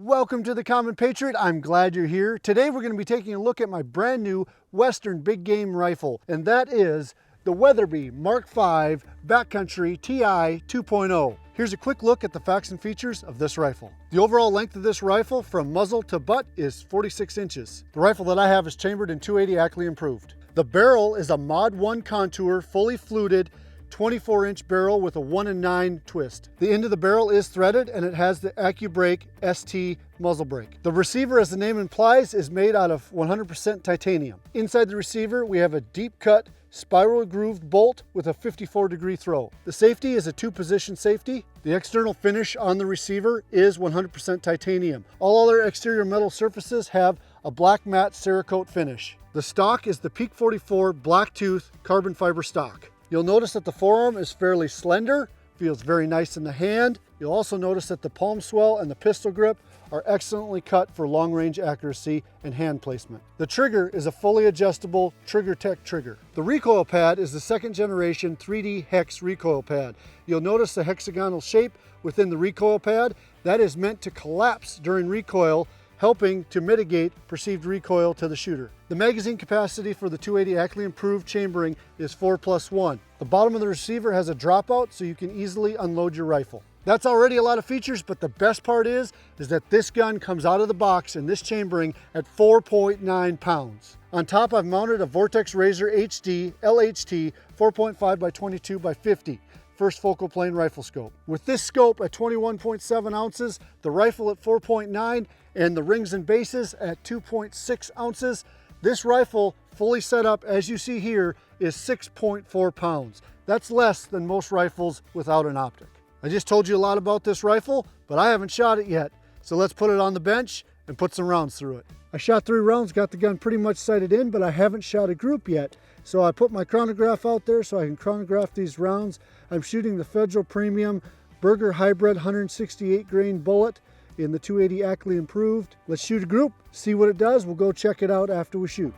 Welcome to the Common Patriot. I'm glad you're here. Today we're going to be taking a look at my brand new Western big game rifle, and that is the Weatherby Mark V Backcountry TI 2.0. Here's a quick look at the facts and features of this rifle. The overall length of this rifle from muzzle to butt is 46 inches. The rifle that I have is chambered in 280 Ackley improved. The barrel is a Mod 1 contour, fully fluted, 24-inch barrel with a 1-in-9 twist. The end of the barrel is threaded and it has the AccuBrake ST muzzle brake. The receiver, as the name implies, is made out of 100% titanium. Inside the receiver, we have a deep cut spiral grooved bolt with a 54-degree throw. The safety is a 2-position safety. The external finish on the receiver is 100% titanium. All other exterior metal surfaces have a black matte Cerakote finish. The stock is the Peak 44 Blacktooth carbon fiber stock. You'll notice that the forearm is fairly slender, feels very nice in the hand. You'll also notice that the palm swell and the pistol grip are excellently cut for long-range accuracy and hand placement. The trigger is a fully adjustable TriggerTech trigger. The recoil pad is the 2nd generation 3D hex recoil pad. You'll notice the hexagonal shape within the recoil pad. That is meant to collapse during recoil, helping to mitigate perceived recoil to the shooter. The magazine capacity for the 280 Ackley improved chambering is 4+1. The bottom of the receiver has a dropout so you can easily unload your rifle. That's already a lot of features, but the best part is that this gun comes out of the box in this chambering at 4.9 pounds. On top, I've mounted a Vortex Razor HD LHT 4.5 by 22 by 50. First focal plane rifle scope. With this scope at 21.7 ounces, the rifle at 4.9, and the rings and bases at 2.6 ounces, this rifle, fully set up as you see here, is 6.4 pounds. That's less than most rifles without an optic. I just told you a lot about this rifle, but I haven't shot it yet. So let's put it on the bench and put some rounds through it. I shot 3 rounds, got the gun pretty much sighted in, but I haven't shot a group yet. So I put my chronograph out there so I can chronograph these rounds. I'm shooting the Federal Premium Berger Hybrid 168 grain bullet in the 280 Ackley improved. Let's shoot a group, see what it does. We'll go check it out after we shoot.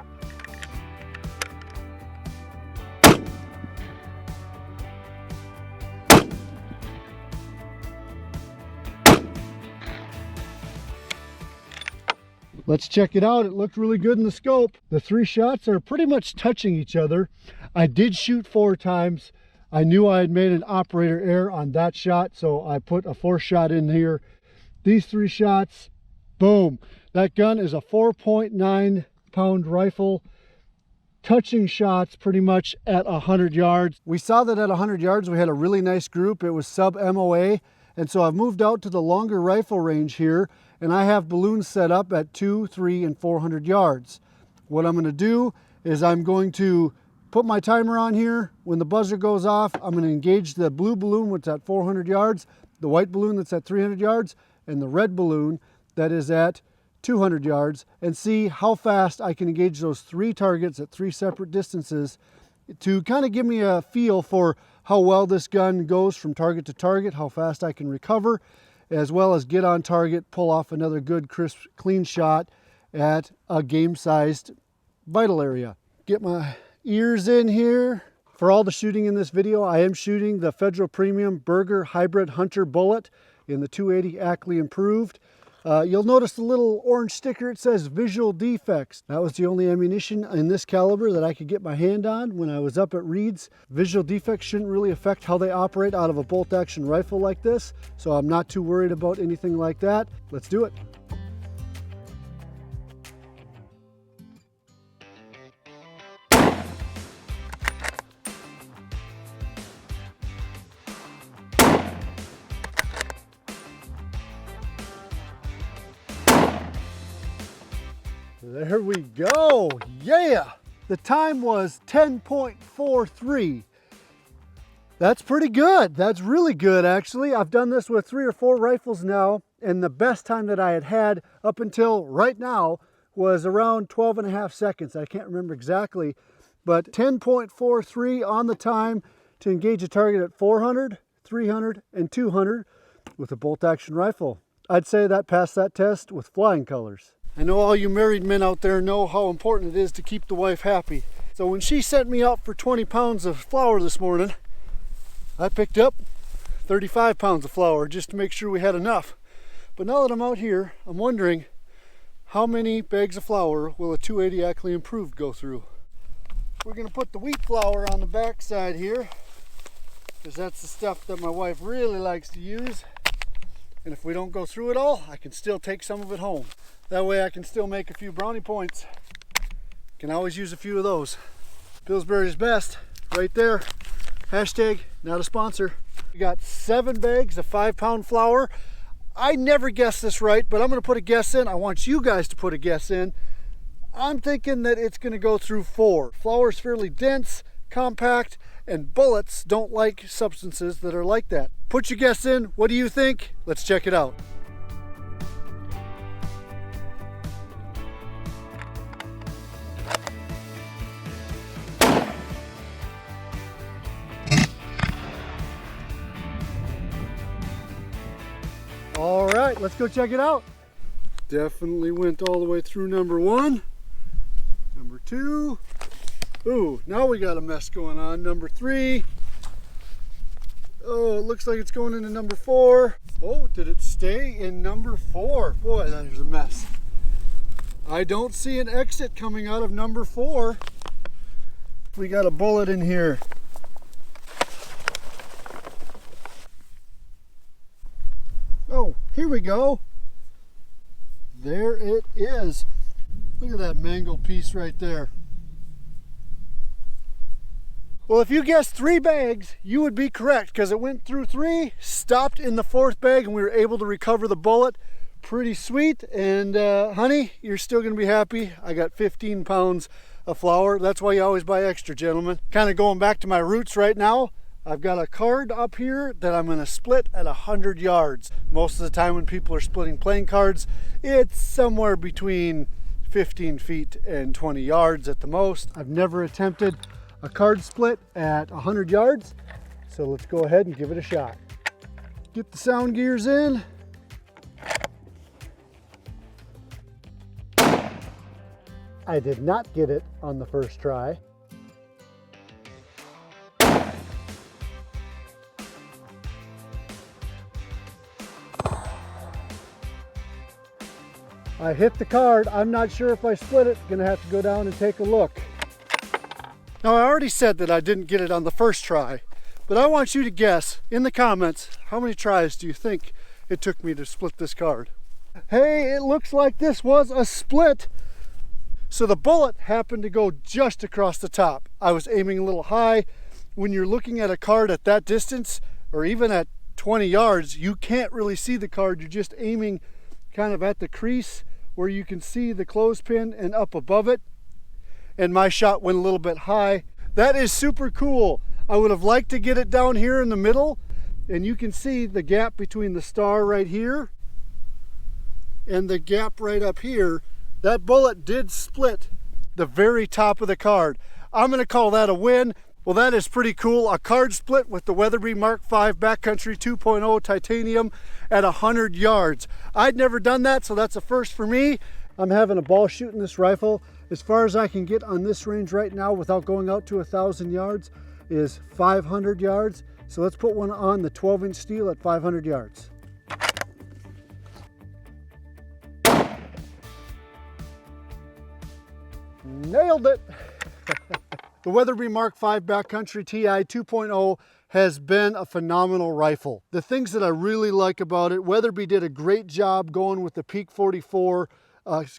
Let's check it out. It looked really good in the scope. The 3 shots are pretty much touching each other. I did shoot 4 times. I knew I had made an operator error on that shot, so I put a 4th shot in here. These 3 shots, boom. That gun is a 4.9 pound rifle, touching shots pretty much at 100 yards. We saw that at 100 yards we had a really nice group. It was sub MOA, and so I've moved out to the longer rifle range here, and I have balloons set up at 200, 300, and 400 yards. What I'm going to do is I'm going to put my timer on here. When the buzzer goes off, I'm going to engage the blue balloon, which is at 400 yards, the white balloon that's at 300 yards, and the red balloon that is at 200 yards, and see how fast I can engage those 3 targets at 3 separate distances to kind of give me a feel for how well this gun goes from target to target, how fast I can recover, as well as get on target, pull off another good, crisp, clean shot at a game-sized vital area. Get my ears in here. For all the shooting in this video, I am shooting the Federal Premium Berger Hybrid Hunter bullet in the 280 Ackley improved. You'll notice the little orange sticker. It says visual defects. That was the only ammunition in this caliber that I could get my hand on when I was up at Reed's. Visual defects shouldn't really affect how they operate out of a bolt action rifle like this, so I'm not too worried about anything like that. Let's do it. There we go. Yeah! The time was 10.43. That's pretty good. That's really good, actually. I've done this with 3 or 4 rifles now, and the best time that I had up until right now was around 12.5 seconds. I can't remember exactly, but 10.43 on the time to engage a target at 400, 300, and 200 with a bolt action rifle. I'd say that passed that test with flying colors. I know all you married men out there know how important it is to keep the wife happy. So when she sent me out for 20 pounds of flour this morning, I picked up 35 pounds of flour just to make sure we had enough. But now that I'm out here, I'm wondering how many bags of flour will a 280 Ackley Improved go through? We're gonna put the wheat flour on the back side here, because that's the stuff that my wife really likes to use. And if we don't go through it all, I can still take some of it home. That way I can still make a few brownie points. Can always use a few of those. Pillsbury's Best, right there. Hashtag not a sponsor. We got 7 bags of 5-pound flour. I never guessed this right, but I'm gonna put a guess in. I want you guys to put a guess in. I'm thinking that it's gonna go through 4. Flour is fairly dense, compact, and bullets don't like substances that are like that. Put your guess in. What do you think? Let's check it out. All right, let's go check it out. Definitely went all the way through number 1, number 2. Ooh, now we got a mess going on. Number 3. Oh, it looks like it's going into number 4. Oh, did it stay in number 4? Boy, there's a mess. I don't see an exit coming out of number 4. We got a bullet in here. Oh, here we go. There it is. Look at that mangled piece right there. Well, if you guessed 3 bags, you would be correct, because it went through 3, stopped in the 4th bag, and we were able to recover the bullet. Pretty sweet. And honey, you're still gonna be happy. I got 15 pounds of flour. That's why you always buy extra, gentlemen. Kind of going back to my roots right now. I've got a card up here that I'm gonna split at 100 yards. Most of the time when people are splitting playing cards, it's somewhere between 15 feet and 20 yards at the most. I've never attempted a card split at 100 yards, so let's go ahead and give it a shot. Get the sound gears in. I did not get it on the first try. I hit the card. I'm not sure if I split it. Gonna have to go down and take a look. Now, I already said that I didn't get it on the first try, but I want you to guess in the comments, how many tries do you think it took me to split this card? Hey, it looks like this was a split. So the bullet happened to go just across the top. I was aiming a little high. When you're looking at a card at that distance, or even at 20 yards, you can't really see the card. You're just aiming kind of at the crease where you can see the clothespin and up above it. And my shot went a little bit high. That is super cool. I would have liked to get it down here in the middle, and you can see the gap between the star right here and the gap right up here. That bullet did split the very top of the card. I'm gonna call that a win. Well, that is pretty cool. A card split with the Weatherby Mark V Backcountry 2.0 titanium at 100 yards. I'd never done that, so that's a first for me. I'm having a ball shooting this rifle. As far as I can get on this range right now without going out to 1,000 yards is 500 yards. So let's put one on the 12-inch steel at 500 yards. Nailed it. The Weatherby Mark V Backcountry TI 2.0 has been a phenomenal rifle. The things that I really like about it, Weatherby did a great job going with the Peak 44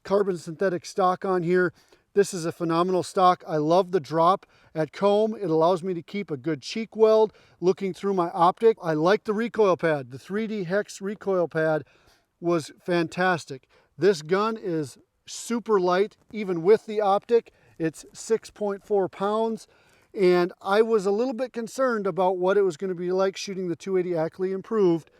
carbon synthetic stock on here. This is a phenomenal stock. I love the drop at comb. It allows me to keep a good cheek weld looking through my optic. I like the recoil pad. The 3D Hex recoil pad was fantastic. This gun is super light, even with the optic. It's 6.4 pounds. And I was a little bit concerned about what it was going to be like shooting the 280 Ackley Improved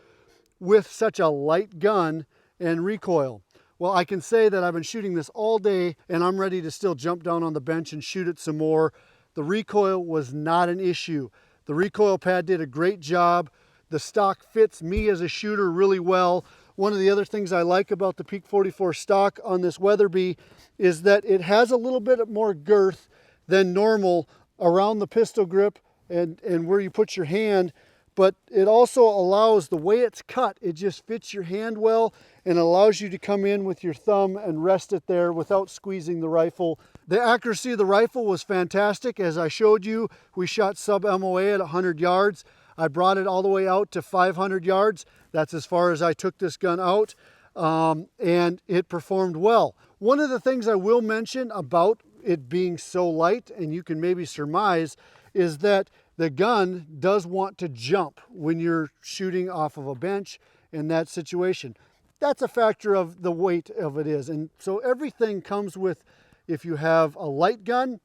with such a light gun and recoil. Well, I can say that I've been shooting this all day and I'm ready to still jump down on the bench and shoot it some more. The recoil was not an issue. The recoil pad did a great job. The stock fits me as a shooter really well. One of the other things I like about the Peak 44 stock on this Weatherby is that it has a little bit more girth than normal around the pistol grip and where you put your hand. but it also allows, the way it's cut, it just fits your hand well and allows you to come in with your thumb and rest it there without squeezing the rifle. The accuracy of the rifle was fantastic. As I showed you, we shot sub MOA at 100 yards. I brought it all the way out to 500 yards. That's as far as I took this gun out, and it performed well. One of the things I will mention about it being so light, and you can maybe surmise, is that the gun does want to jump when you're shooting off of a bench in that situation. That's a factor of the weight of it is. And so everything comes with, if you have a light gun,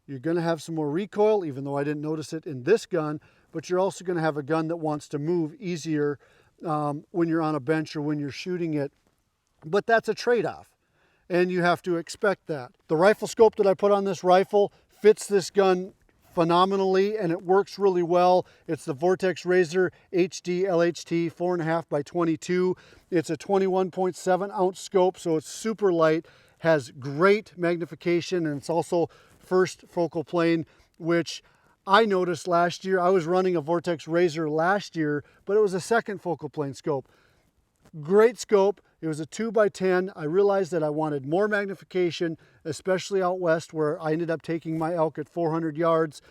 you're going to have some more recoil, even though I didn't notice it in this gun, but you're also going to have a gun that wants to move easier when you're on a bench or when you're shooting it. But that's a trade-off, and you have to expect that. The rifle scope that I put on this rifle fits this gun phenomenally, and it works really well. It's the Vortex Razor HD LHT 4.5 by 22. It's a 21.7 ounce scope, so it's super light, has great magnification, and it's also first focal plane, which I noticed last year. I was running a Vortex Razor last year, but it was a second focal plane scope. Great scope. It was a 2x10. I realized that I wanted more magnification, especially out west where I ended up taking my elk at 400 yards.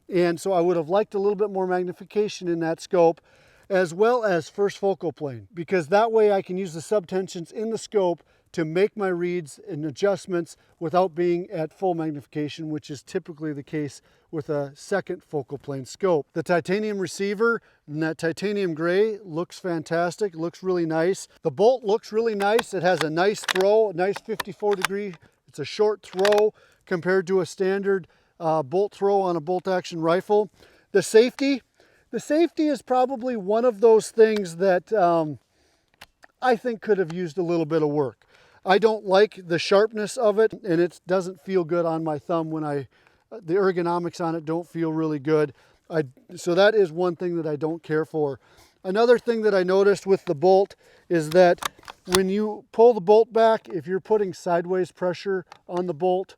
And so I would have liked a little bit more magnification in that scope, as well as first focal plane, because that way I can use the subtensions in the scope to make my reads and adjustments without being at full magnification, which is typically the case with a second focal plane scope. The titanium receiver in that titanium gray looks fantastic, looks really nice. The bolt looks really nice. It has a nice throw, a nice 54 degree. It's a short throw compared to a standard bolt throw on a bolt action rifle. The safety is probably one of those things that I think could have used a little bit of work. I don't like the sharpness of it, and it doesn't feel good on my thumb when the ergonomics on it don't feel really good. So that is one thing that I don't care for. Another thing that I noticed with the bolt is that when you pull the bolt back, if you're putting sideways pressure on the bolt,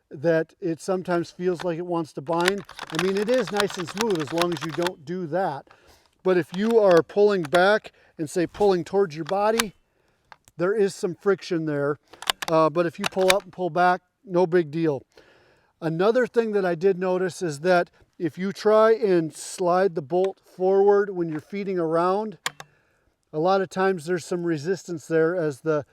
that it sometimes feels like it wants to bind. I mean, it is nice and smooth as long as you don't do that. But if you are pulling back and say pulling towards your body, there is some friction there. But if you pull up and pull back, no big deal. Another thing that I did notice is that if you try and slide the bolt forward when you're feeding around, a lot of times there's some resistance there as the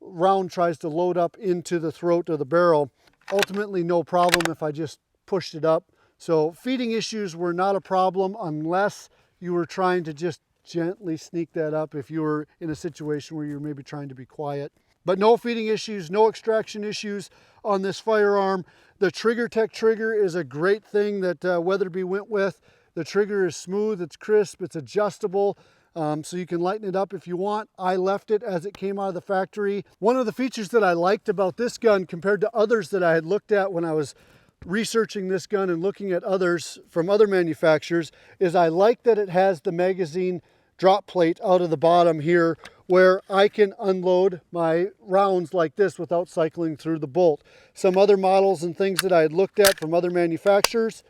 round tries to load up into the throat of the barrel. Ultimately, no problem if I just pushed it up. So feeding issues were not a problem unless you were trying to just gently sneak that up if you were in a situation where you're maybe trying to be quiet. But no feeding issues, no extraction issues on this firearm. The Trigger Tech trigger is a great thing that Weatherby went with. The trigger is smooth, it's crisp, it's adjustable, so you can lighten it up if you want. I left it as it came out of the factory. One of the features that I liked about this gun compared to others that I had looked at when I was researching this gun and looking at others from other manufacturers is I like that it has the magazine drop plate out of the bottom here where I can unload my rounds like this without cycling through the bolt. Some other models and things that I had looked at from other manufacturers,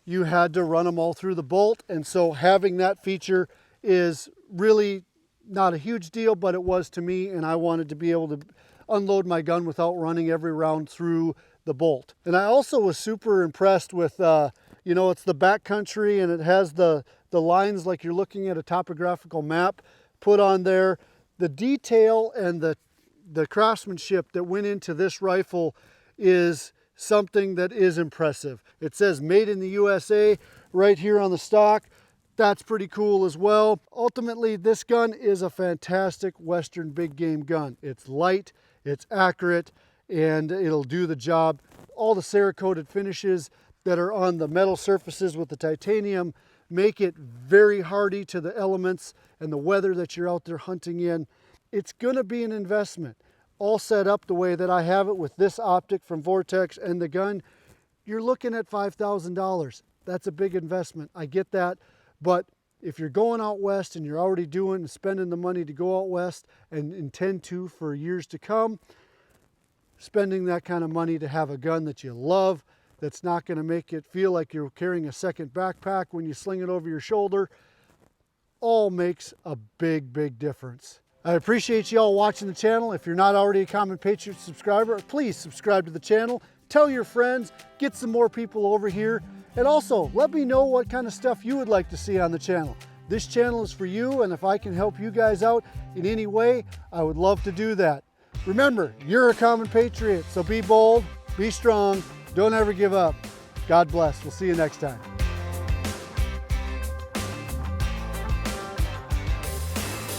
you had to run them all through the bolt, and so having that feature is really not a huge deal, but it was to me, and I wanted to be able to unload my gun without running every round through the bolt. And I also was super impressed with, you know, it's the Backcountry and it has the lines like you're looking at a topographical map put on there. The detail and the craftsmanship that went into this rifle is something that is impressive. It says made in the USA right here on the stock. That's pretty cool as well. Ultimately, this gun is a fantastic Western big game gun. It's light, it's accurate, and it'll do the job. All the Cerakoted finishes that are on the metal surfaces with the titanium make it very hardy to the elements and the weather that you're out there hunting in. It's gonna be an investment. All set up the way that I have it with this optic from Vortex and the gun, you're looking at $5,000. That's a big investment, I get that. But if you're going out west and you're already doing and spending the money to go out west and intend to for years to come, spending that kind of money to have a gun that you love, that's not going to make it feel like you're carrying a second backpack when you sling it over your shoulder, all makes a big, big difference. I appreciate you all watching the channel. If you're not already a Common Patriot subscriber, please subscribe to the channel. Tell your friends, get some more people over here. And also, let me know what kind of stuff you would like to see on the channel. This channel is for you, and if I can help you guys out in any way, I would love to do that. Remember, you're a Common Patriot, so be bold, be strong, don't ever give up. God bless. We'll see you next time.